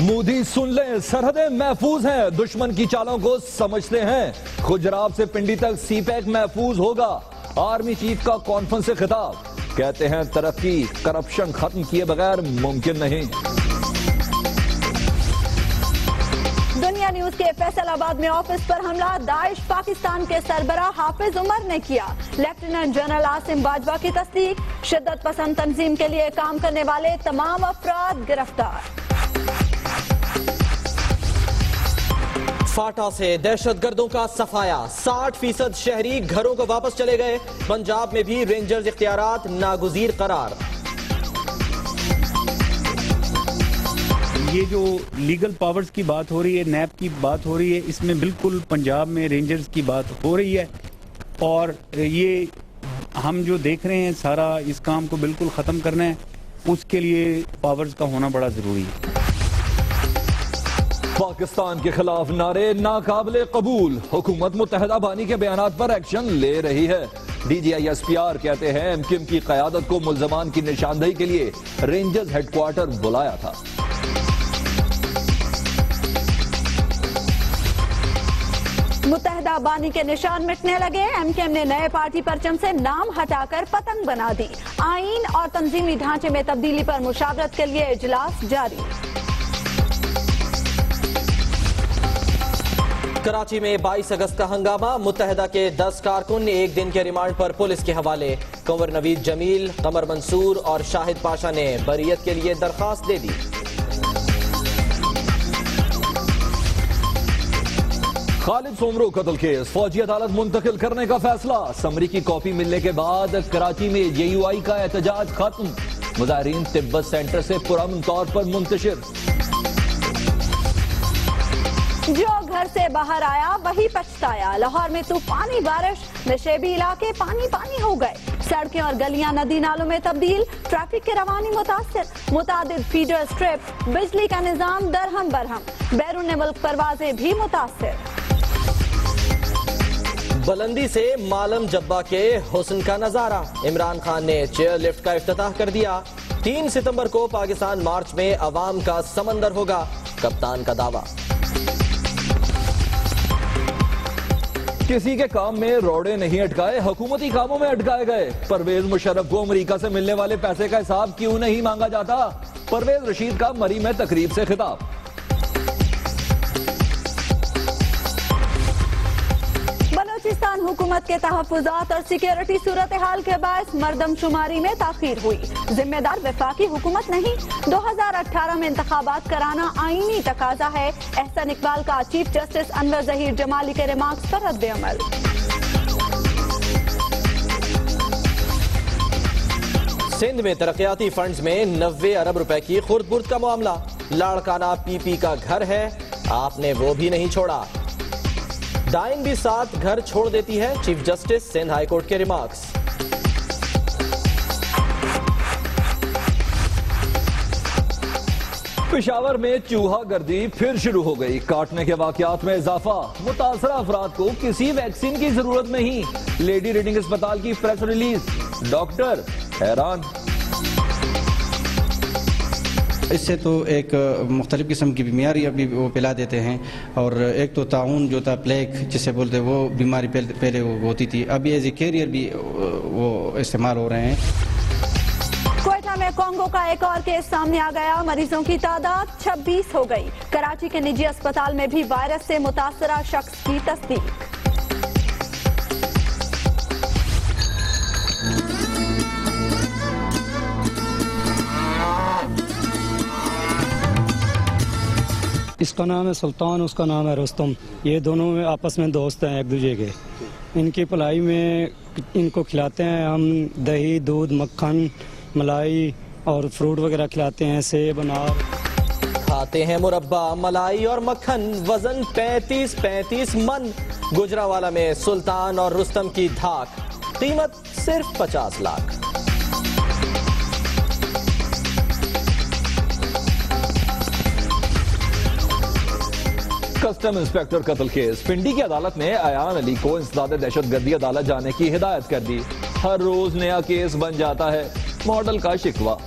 मोदी सुन ले, सरहदें महफूज हैं, दुश्मन की चालों को समझते हैं। गुजरात से पिंडी तक सीपैक महफूज होगा। आर्मी चीफ का कॉन्फ्रेंस से खिताब, कहते हैं तरक्की करप्शन खत्म किए बगैर मुमकिन नहीं। दुनिया न्यूज के फैसलाबाद में ऑफिस पर हमला दाइश पाकिस्तान के सरबराह हाफिज उमर ने किया। लेफ्टिनेंट जनरल आसिम बाजवा की तस्दीक, शिद्दत पसंद तंजीम के लिए काम करने वाले तमाम अफराद गिरफ्तार। फाटा से दहशतगर्दों का सफाया, 60% शहरी घरों को वापस चले गए। पंजाब में भी रेंजर्स इख्तियारात नागुजीर करार। ये जो लीगल पावर्स की बात हो रही है, नैब की बात हो रही है, इसमें बिल्कुल पंजाब में रेंजर्स की बात हो रही है। और ये हम जो देख रहे हैं सारा इस काम को बिल्कुल ख़त्म करना है, उसके लिए पावर्स का होना बड़ा ज़रूरी है। पाकिस्तान के खिलाफ नारे नाकाबिले कबूल, हुकूमत मुत्तहदा बानी के बयानात पर एक्शन ले रही है। DGI-SPR कहते हैं एमक्यूएम की क़यादत को मुल्ज़मान की निशानदेही के लिए रेंजर्स हेडक्वार्टर बुलाया था। मुत्तहदा बानी के निशान मिटने लगे। एमक्यूएम ने नए पार्टी परचम से नाम हटाकर पतंग बना दी। आईन और तंजीमी ढांचे में तब्दीली पर मुशावरत के लिए इजलास जारी। कराची में 22 अगस्त का हंगामा, मुत्तहदा के 10 कारकुन एक दिन के रिमांड पर पुलिस के हवाले। कंवर नवीद जमील, कमर मंसूर और शाहिद पाशा ने बरीयत के लिए दरखास्त दे दी। खालिद सोमरो कत्ल केस, फौजी अदालत मुंतकिल करने का फैसला। समरी की कॉपी मिलने के बाद कराची में JUI का एहतजाज खत्म। मुजाहिरीन तिब्बत सेंटर से पुरअमन तौर पर मुंतशिर। जो घर से बाहर आया वही पछताया। लाहौर में तूफानी बारिश, नशेबी इलाके पानी पानी हो गए। सड़कें और गलियां नदी नालों में तब्दील, ट्रैफिक की रवानी मुतासिर। मुतादिद फीडर स्ट्रिप, बिजली का निजाम दरहम बरहम। बैरून मुल्क परवाजें भी मुतासिर। बुलंदी से मालम जब्बा के हुस्न का नजारा, इमरान खान ने चेयर लिफ्ट का इफ्तिताह कर दिया। 3 सितंबर को पाकिस्तान मार्च में अवाम का समंदर होगा, कप्तान का दावा। किसी के काम में रोड़े नहीं अटकाए, हुकूमती कामों में अटकाए गए। परवेज मुशर्रफ को अमेरिका से मिलने वाले पैसे का हिसाब क्यों नहीं मांगा जाता? परवेज रशीद का मरी में तकरीब से खिताब। बलोचिस्तान हुकूमत के तहफ़्फ़ुज़ात और सिक्योरिटी सूरत हाल के बायस मरदमशुमारी में ताख़ीर हुई। जिम्मेदार वफाकी हुकूमत नहीं, 2018 में इंतखाबात कराना आईनी तकाजा है। एहसन इकबाल का चीफ जस्टिस अनवर ज़हीर जमाली के रिमार्क्स पर रद्द अमल। सिंध में तरक्याती फंड्स में 90 अरब रुपए की खुर्द-बुर्द का मामला। लाड़काना PP का घर है, आपने वो भी नहीं छोड़ा। डाइन भी साथ घर छोड़ देती है, chief justice Sindh high court के रिमार्क्स। पेशावर में चूहा गर्दी फिर शुरू हो गई, काटने के वाकयात में इजाफा। मुतासरा अफराद को किसी वैक्सीन की जरूरत नहीं। लेडी रीडिंग अस्पताल की प्रेस रिलीज, डॉक्टर हैरान। इससे तो एक मुख्तलिफ किस्म की बीमारी अभी वो पिला देते हैं। और एक तो ताउन जो था, प्लेग जिसे बोलते हैं, वो बीमारी पहले वो होती थी, अभी एज ए कैरियर भी वो इस्तेमाल हो रहे हैं। क्वेटा में कोंगो का एक और केस सामने आ गया, मरीजों की तादाद 26 हो गई। कराची के निजी अस्पताल में भी वायरस से मुतासरा शख्स की तस्दीक। इसका नाम है सुल्तान, उसका नाम है रुस्तम। ये दोनों में आपस में दोस्त हैं एक दूसरे के। इनकी पलाई में इनको खिलाते हैं हम दही, दूध, मक्खन, मलाई और फ्रूट वगैरह खिलाते हैं, सेब, अनार। खाते हैं मुरब्बा, मलाई और मक्खन। वजन 35 मन। गुजरावाला में सुल्तान और रुस्तम की धाक, कीमत सिर्फ 50 लाख। कस्टम इंस्पेक्टर कत्ल केस, पिंडी की अदालत ने अयान अली को इंसदाद दहशतगर्दी अदालत जाने की हिदायत कर दी। हर रोज नया केस बन जाता है, मॉडल का शिकवा।